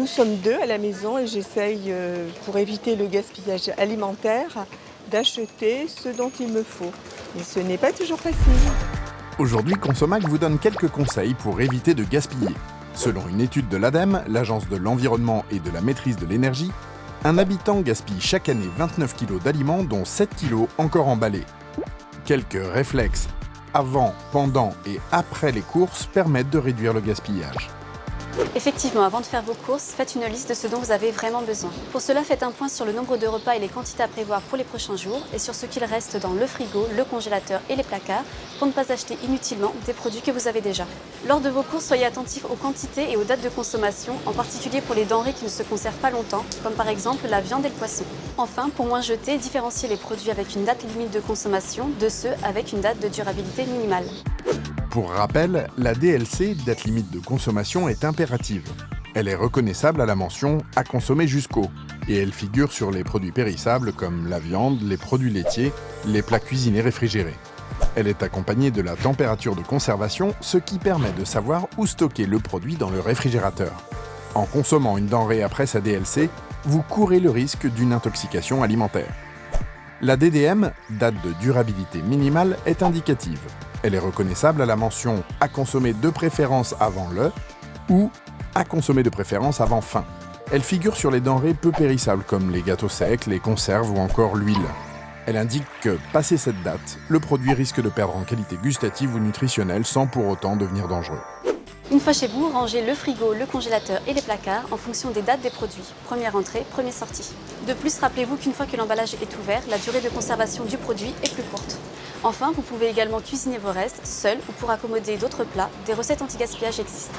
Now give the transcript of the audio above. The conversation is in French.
sommes deux à la maison et j'essaye, pour éviter le gaspillage alimentaire, d'acheter ce dont il me faut. Mais ce n'est pas toujours facile. Aujourd'hui, Consomac vous donne quelques conseils pour éviter de gaspiller. Selon une étude de l'ADEME, l'Agence de l'environnement et de la maîtrise de l'énergie, un habitant gaspille chaque année 29 kg d'aliments, dont 7 kg encore emballés. Quelques réflexes avant, pendant et après les courses permettent de réduire le gaspillage. Effectivement, avant de faire vos courses, faites une liste de ce dont vous avez vraiment besoin. Pour cela, faites un point sur le nombre de repas et les quantités à prévoir pour les prochains jours et sur ce qu'il reste dans le frigo, le congélateur et les placards pour ne pas acheter inutilement des produits que vous avez déjà. Lors de vos courses, soyez attentifs aux quantités et aux dates de consommation, en particulier pour les denrées qui ne se conservent pas longtemps, comme par exemple la viande et le poisson. Enfin, pour moins jeter, différenciez les produits avec une date limite de consommation de ceux avec une date de durabilité minimale. Pour rappel, la DLC, date limite de consommation, est impérative. Elle est reconnaissable à la mention « à consommer jusqu'au » et elle figure sur les produits périssables comme la viande, les produits laitiers, les plats cuisinés réfrigérés. Elle est accompagnée de la température de conservation, ce qui permet de savoir où stocker le produit dans le réfrigérateur. En consommant une denrée après sa DLC, vous courez le risque d'une intoxication alimentaire. La DDM, date de durabilité minimale, est indicative. Elle est reconnaissable à la mention « à consommer de préférence avant le » ou « à consommer de préférence avant fin ». Elle figure sur les denrées peu périssables comme les gâteaux secs, les conserves ou encore l'huile. Elle indique que, passé cette date, le produit risque de perdre en qualité gustative ou nutritionnelle sans pour autant devenir dangereux. Une fois chez vous, rangez le frigo, le congélateur et les placards en fonction des dates des produits. Première entrée, première sortie. De plus, rappelez-vous qu'une fois que l'emballage est ouvert, la durée de conservation du produit est plus courte. Enfin, vous pouvez également cuisiner vos restes, seuls ou pour accommoder d'autres plats. Des recettes anti-gaspillage existent.